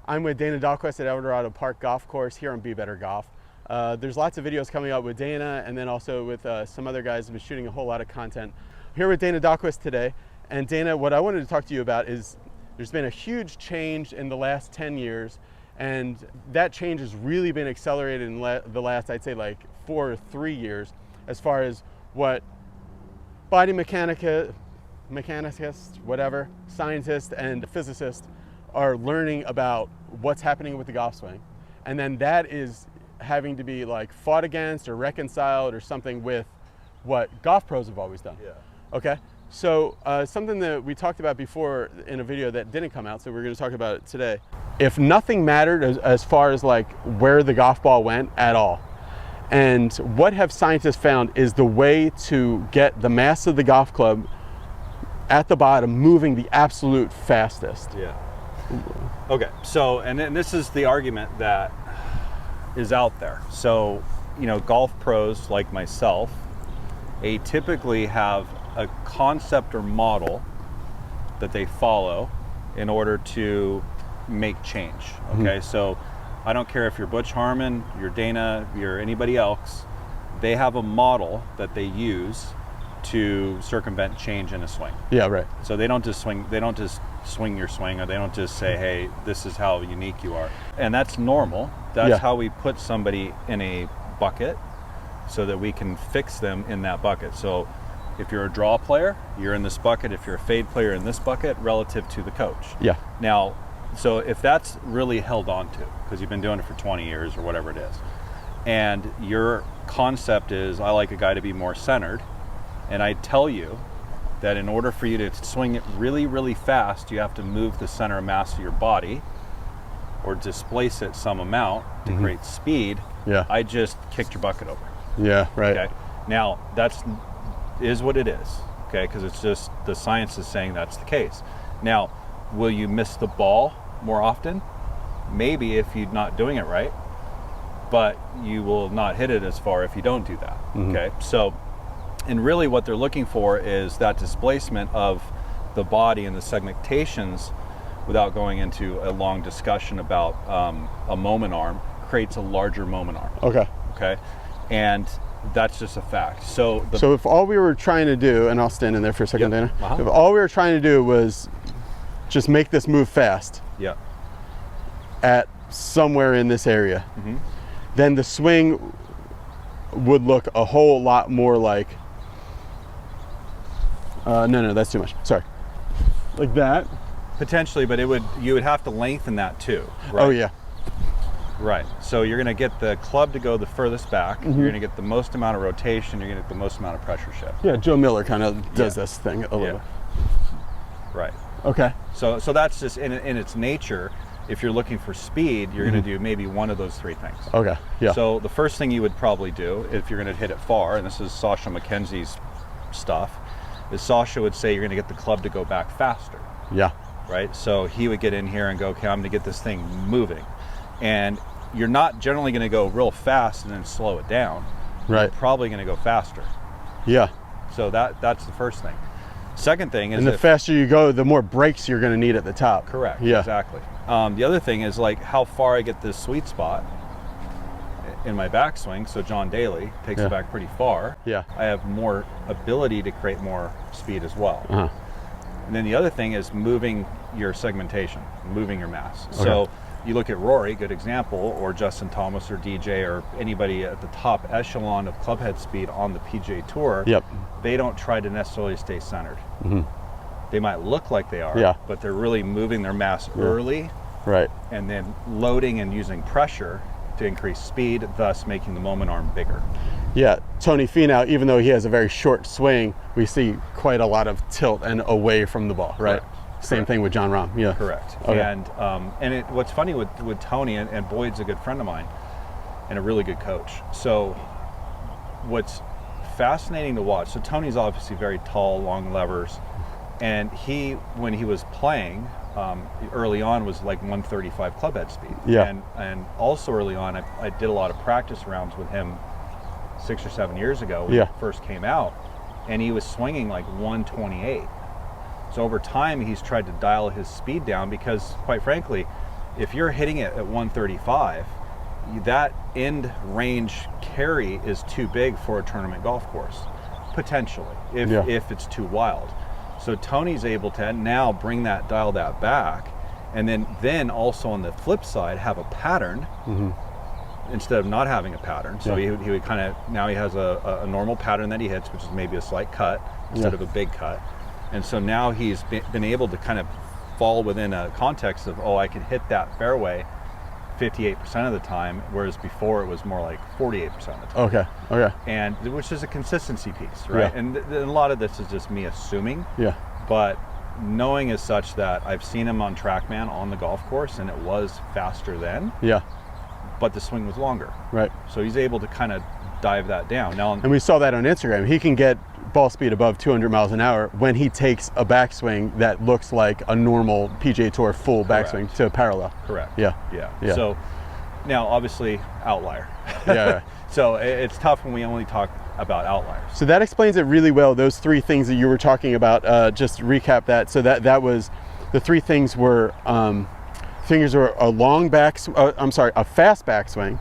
I'm with Dana Dahlquist at Evnroll Park Golf Course here on Be Better Golf. There's lots of videos coming up with Dana and then also with some other guys who've been shooting a whole lot of content. I'm here with Dana Dahlquist today. And Dana, what I wanted to talk to you about is there's been a huge change in the last 10 years. And that change has really been accelerated in the last, I'd say, like 4 or 3 years, as far as what body mechanicists, whatever, scientists and physicists are learning about what's happening with the golf swing. And then that is having to be like fought against or reconciled or something with what golf pros have always done. Yeah. Okay. So something that we talked about before in a video that didn't come out, so we're going to talk about it today. If nothing mattered as far as like where the golf ball went at all, and what have scientists found is the way to get the mass of the golf club at the bottom moving the absolute fastest. Yeah. Okay, so, and this is the argument that is out there. So, you know, golf pros like myself, they typically have a concept or model that they follow in order to make change. Okay, so I don't care if you're Butch Harmon, you're Dana, you're anybody else, they have a model that they use to circumvent change in a swing. Yeah, right. So they don't just swing your swing, or they don't just say, hey, this is how unique you are. And that's normal. That's how we put somebody in a bucket so that we can fix them in that bucket. So if you're a draw player, you're in this bucket. If you're a fade player, in this bucket relative to the coach. Yeah. Now, so if that's really held on to, because you've been doing it for 20 years or whatever it is, and your concept is, I like a guy to be more centered, and I tell you that in order for you to swing it really, really fast, you have to move the center of mass of your body or displace it some amount to create speed. Yeah. I just kicked your bucket over. Yeah, right. Okay. Now, is what it is, okay? Because it's just the science is saying that's the case. Now, will you miss the ball more often? Maybe if you're not doing it right, but you will not hit it as far if you don't do that. Okay. So, and really what they're looking for is that displacement of the body and the segmentations, without going into a long discussion about a moment arm, creates a larger moment arm. Okay. Okay. And that's just a fact. So if all we were trying to do, and I'll stand in there for a second, Dana. If all we were trying to do was just make this move fast at somewhere in this area, then the swing would look a whole lot more like, no, that's too much. Sorry. Like that. Potentially, but you would have to lengthen that too. Right? Oh yeah. Right. So you're going to get the club to go the furthest back. You're going to get the most amount of rotation. You're going to get the most amount of pressure shift. Yeah, Joe Miller kind of does this thing a little bit. Right. Okay. So that's just in its nature. If you're looking for speed, you're going to do maybe one of those three things. Okay. Yeah. So the first thing you would probably do if you're going to hit it far, and this is Sasha McKenzie's stuff, is Sasha would say you're going to get the club to go back faster. Yeah. Right. So he would get in here and go, okay, I'm going to get this thing moving. And you're not generally going to go real fast and then slow it down. Right. You're probably going to go faster. Yeah. So that's the first thing. Second thing is, and the faster you go, the more brakes you're going to need at the top. Correct. Yeah. Exactly. The other thing is like how far I get this sweet spot in my backswing. So John Daly takes it back pretty far. Yeah. I have more ability to create more speed as well. And then the other thing is moving your segmentation, moving your mass. Okay. So you look at Rory, good example, or Justin Thomas or DJ or anybody at the top echelon of clubhead speed on the PGA Tour. Yep. They don't try to necessarily stay centered. They might look like they are, but they're really moving their mass early, right, and then loading and using pressure to increase speed, thus making the moment arm bigger. Yeah, Tony Finau, even though he has a very short swing, we see quite a lot of tilt and away from the ball, right? Correct. Same thing with John Rahm. Yeah. Correct. Okay. And what's funny with Tony, and Boyd's a good friend of mine and a really good coach. So what's fascinating to watch, so Tony's obviously very tall, long levers, and when he was playing early on was like 135 clubhead speed. Yeah. And also early on, I did a lot of practice rounds with him 6 or 7 years ago when he first came out, and he was swinging like 128. So over time, he's tried to dial his speed down because, quite frankly, if you're hitting it at 135, that end range carry is too big for a tournament golf course, potentially, if it's too wild. So Tony's able to now dial that back, and then also on the flip side have a pattern instead of not having a pattern. So he would kind of, now he has a normal pattern that he hits, which is maybe a slight cut instead of a big cut. And so now he's been able to kind of fall within a context of, oh, I can hit that fairway 58% of the time, whereas before it was more like 48% of the time. Okay. And which is a consistency piece, right? And a lot of this is just me assuming. But knowing is such that I've seen him on TrackMan on the golf course, and it was faster then. But the swing was longer. So he's able to kind of dive that down. Now, and we saw that on Instagram. He can get ball speed above 200 miles an hour when he takes a backswing that looks like a normal PGA Tour full backswing to parallel. Yeah. So now, obviously, outlier. So it's tough when we only talk about outliers. So that explains it really well. Those three things that you were talking about, just recap that. So that was, the three things were, a long a fast backswing,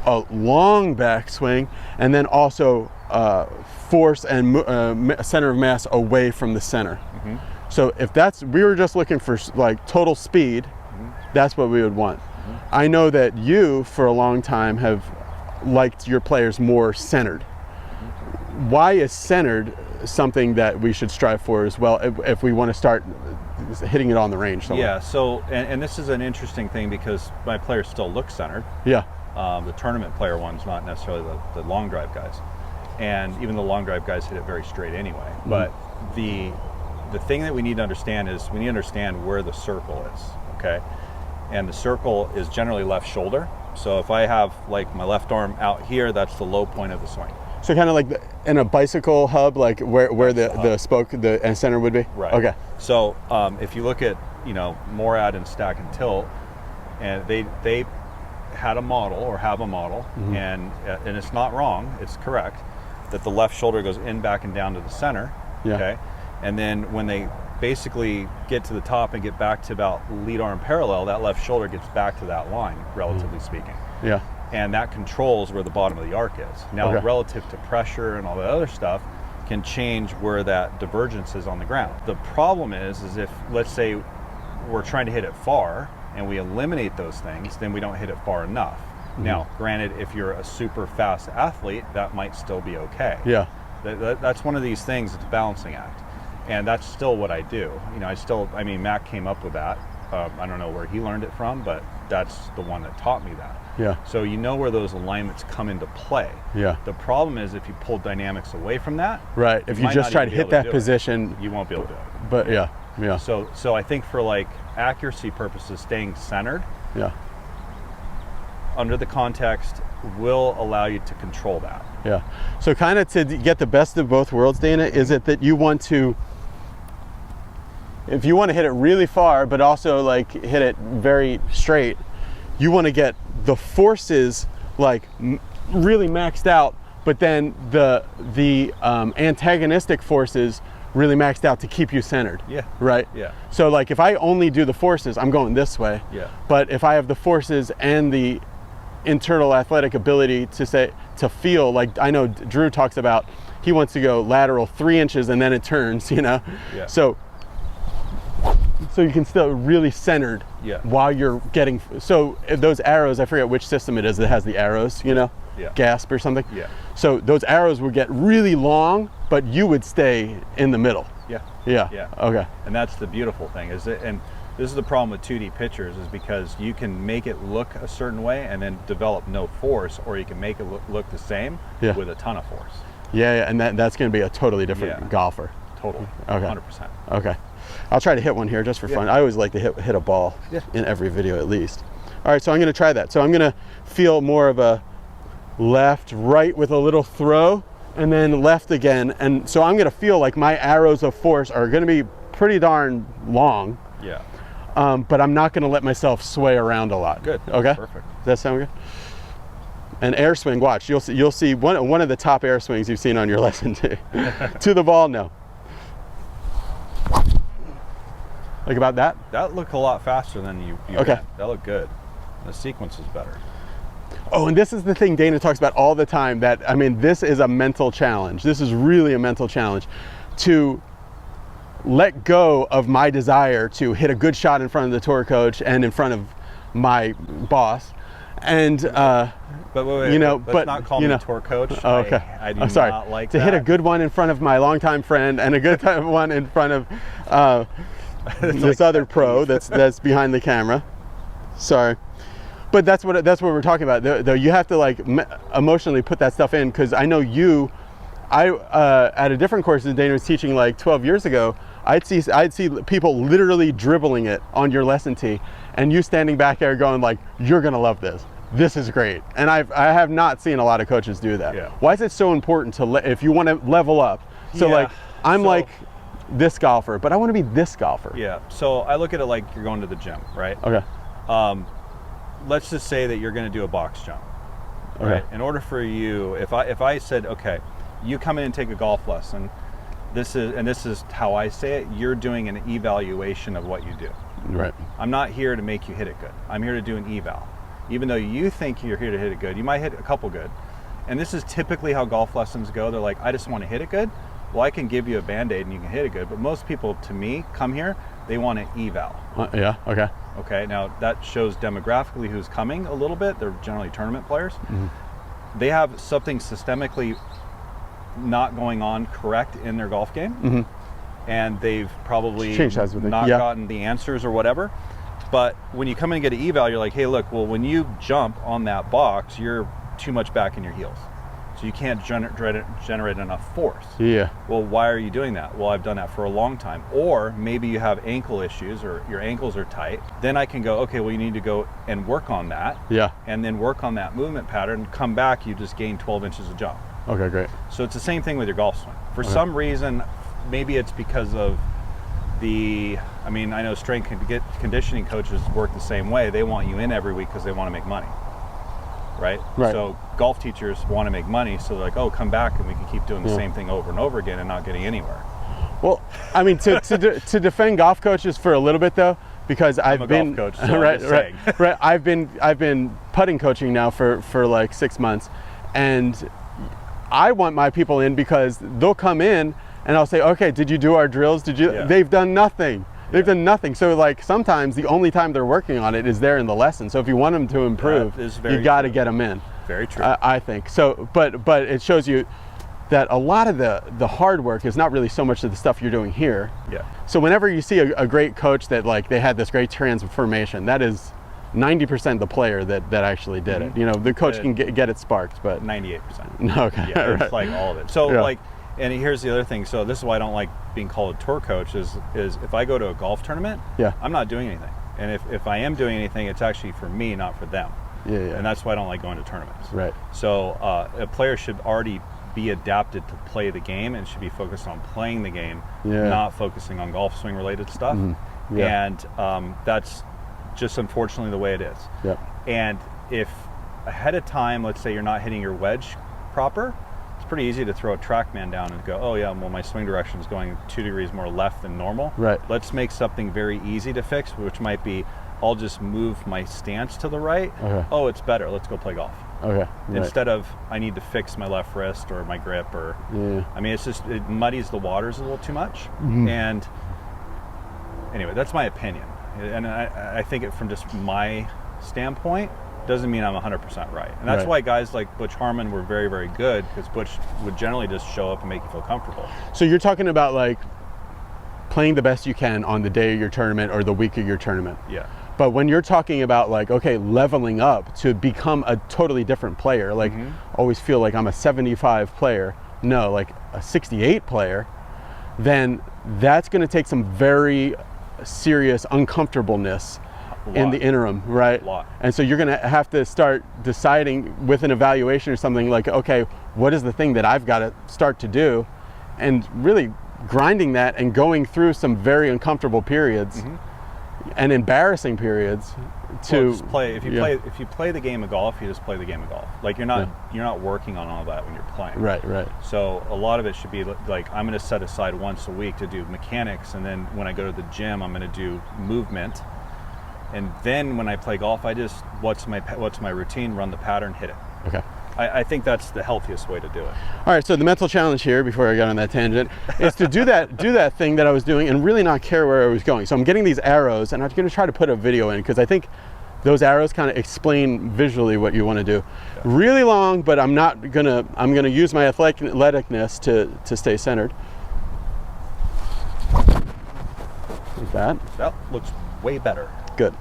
a long backswing, and then also force and center of mass away from the center. So if we were just looking for like total speed, that's what we would want. I know that you, for a long time, have liked your players more centered. Why is centered something that we should strive for as well if we want to start hitting it on the range somewhere? Yeah, so, and this is an interesting thing because my players still look centered. The tournament player ones, not necessarily the long drive guys. And even the long drive guys hit it very straight anyway. But the thing that we need to understand is we need to understand where the circle is, okay? And the circle is generally left shoulder. So if I have like my left arm out here, that's the low point of the swing. So kind of like in a bicycle hub, like where the spoke, the center would be? Okay. So if you look at, Morad and Stack and Tilt, and they had a model or have a model, and it's not wrong, it's correct, that the left shoulder goes in, back, and down to the center, okay? And then when they basically get to the top and get back to about lead arm parallel, that left shoulder gets back to that line, relatively speaking. And that controls where the bottom of the arc is. Now, relative to pressure and all that other stuff can change where that divergence is on the ground. The problem is if, let's say, we're trying to hit it far and we eliminate those things, then we don't hit it far enough. Now, granted, if you're a super fast athlete, that might still be okay. That's one of these things, it's a balancing act. And that's still what I do. Mac came up with that. I don't know where he learned it from, but that's the one that taught me that. So you know where those alignments come into play. The problem is if you pull dynamics away from that. If you just try to hit that position, you won't be able to do it. But So I think for like accuracy purposes, staying centered. Under the context will allow you to control that. So kind of to get the best of both worlds, Dana, is it that you want to, if you want to hit it really far, but also like hit it very straight, you want to get the forces like really maxed out, but then the antagonistic forces really maxed out to keep you centered. So like if I only do the forces, I'm going this way. But if I have the forces and the internal athletic ability to feel, like I know Drew talks about, he wants to go lateral 3 inches and then it turns, so you can still really centered while you're getting, so if those arrows, I forget which system it is that has the arrows, gasp or something. So those arrows would get really long, but you would stay in the middle. Okay. And that's the beautiful thing, and this is the problem with 2D pictures, is because you can make it look a certain way and then develop no force, or you can make it look the same with a ton of force. And that's going to be a totally different golfer. Totally. 100%. Okay. I'll try to hit one here just for fun. I always like to hit a ball in every video at least. All right, so I'm going to try that. So I'm going to feel more of a left, right with a little throw, and then left again. And so I'm going to feel like my arrows of force are going to be pretty darn long. But I'm not going to let myself sway around a lot. Good. Okay. Perfect. Does that sound good? An air swing. Watch. You'll see one of the top air swings you've seen on your lesson too. To the ball. No. Like about that? That looked a lot faster than you Okay. ran. That looked good. The sequence is better. Oh, and this is the thing Dana talks about all the time, that, I mean, this is a mental challenge. This is really a mental challenge, to let go of my desire to hit a good shot in front of the tour coach and in front of my boss. And, But wait, you know, let's but not call you me know, tour coach. Oh, okay. I do I'm sorry. not like to that. hit a good one in front of my longtime friend and a good one in front of this other pro that's behind the camera. Sorry. But that's what we're talking about. Though you have to like emotionally put that stuff in, because I know at a different course that Dana was teaching like 12 years ago, I'd see people literally dribbling it on your lesson tee, and you standing back there going like, "You're gonna love this. This is great." And I have not seen a lot of coaches do that. Yeah. Why is it so important to if you want to level up? So Yeah. like I'm like this golfer, but I want to be this golfer. Yeah. So I look at it like you're going to the gym, right? Okay. Let's just say that you're going to do a box jump. Okay. Right? In order for you, if I said, okay, you come in and take a golf lesson, this is how I say it, you're doing an evaluation of what you do. Right. I'm not here to make you hit it good. I'm here to do an eval. Even though you think you're here to hit it good, you might hit a couple good. And this is typically how golf lessons go. They're like, I just want to hit it good. Well, I can give you a Band-Aid and you can hit it good. But most people, to me, come here, they want an eval. Yeah, okay. Okay, now that shows demographically who's coming a little bit. They're generally tournament players. Mm-hmm. They have something systemically not going on correct in their golf game. Mm-hmm. And they've probably not gotten the answers or whatever. But when you come in and get an eval, you're like, hey, look, well, when you jump on that box, you're too much back in your heels. So you can't generate enough force. Yeah. Well, why are you doing that? Well, I've done that for a long time. Or maybe you have ankle issues or your ankles are tight. Then I can go, okay, well, you need to go and work on that. Yeah. And then work on that movement pattern. Come back, you just gain 12 inches of jump. Okay, great. So it's the same thing with your golf swing. For some reason, maybe it's because of I know strength conditioning coaches work the same way. They want you in every week because they want to make money. Right? So golf teachers want to make money, so they're like, oh, come back and we can keep doing the same thing over and over again and not getting anywhere. Well, I mean, to defend golf coaches for a little bit though, because I've been golf coach, so right. I've been putting coaching now for like 6 months, and I want my people in because they'll come in and I'll say, okay, did you do our drills? Did you? Yeah. They've done nothing. They've done nothing. So like sometimes the only time they're working on it is there in the lesson. So if you want them to improve, you got to get them in. Very true. I think so. But it shows you that a lot of the hard work is not really so much of the stuff you're doing here. Yeah. So whenever you see a great coach that like they had this great transformation, that is 90% the player that actually did it. You know, the coach can get it sparked, but 98%. Okay. Yeah, right. it's like all of it. So like, and here's the other thing. So this is why I don't like being called a tour coach is if I go to a golf tournament, I'm not doing anything. And if I am doing anything, it's actually for me, not for them. Yeah. And that's why I don't like going to tournaments. Right. So a player should already be adapted to play the game and should be focused on playing the game, not focusing on golf swing related stuff. Mm-hmm. Yeah. And that's just unfortunately the way it is. Yep. And if ahead of time, let's say you're not hitting your wedge proper, it's pretty easy to throw a TrackMan down and go, oh yeah, well my swing direction is going 2 degrees more left than normal. Right. Let's make something very easy to fix, which might be, I'll just move my stance to the right. Okay. Oh, it's better. Let's go play golf. Okay. Instead of I need to fix my left wrist or my grip or I mean, it muddies the waters a little too much. Mm-hmm. And anyway, that's my opinion. And I think it from just my standpoint doesn't mean I'm 100% right. And that's why guys like Butch Harmon were very, very good, because Butch would generally just show up and make you feel comfortable. So you're talking about like playing the best you can on the day of your tournament or the week of your tournament. Yeah. But when you're talking about like, okay, leveling up to become a totally different player, like always feel like I'm a 75 player, no, like a 68 player, then that's going to take some very serious uncomfortableness in the interim, right? And so you're going to have to start deciding with an evaluation or something like, okay, what is the thing that I've got to start to do, and really grinding that and going through some very uncomfortable periods and embarrassing periods to just play. If you play the game of golf, you just play the game of golf. Like you're not working on all that when you're playing. Right, right. So a lot of it should be like I'm going to set aside once a week to do mechanics, and then when I go to the gym, I'm going to do movement, and then when I play golf, I just what's my routine? Run the pattern, hit it. Okay. I think that's the healthiest way to do it. All right, so the mental challenge here, before I got on that tangent, is to do that thing that I was doing and really not care where I was going. So I'm getting these arrows, and I'm going to try to put a video in because I think those arrows kind of explain visually what you want to do. Yeah. Really long, but I'm gonna use my athleticness to stay centered. Like that. That looks way better. Good.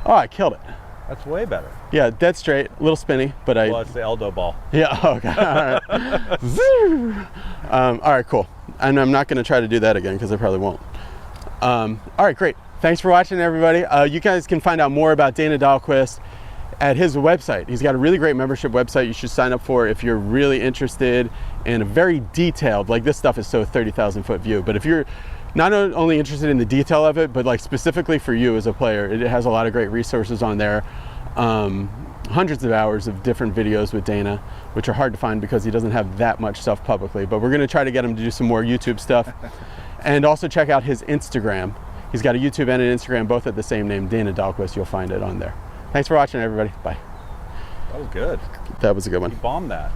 Oh, I killed it. That's way better. Yeah, dead straight, a little spinny, but Well, it's the elbow ball. Yeah, okay, all right. All right, cool. And I'm not gonna try to do that again because I probably won't. All right, great. Thanks for watching, everybody. You guys can find out more about Dana Dahlquist at his website. He's got a really great membership website you should sign up for if you're really interested in a very detailed, like this stuff is so 30,000 foot view, but if you're not only interested in the detail of it, but like specifically for you as a player, it has a lot of great resources on there. Hundreds of hours of different videos with Dana, which are hard to find because he doesn't have that much stuff publicly, but we're gonna try to get him to do some more YouTube stuff. And also check out his Instagram. He's got a YouTube and an Instagram, both at the same name, Dana Dahlquist. You'll find it on there. Thanks for watching, everybody. Bye. That was good. That was a good one. You bombed that.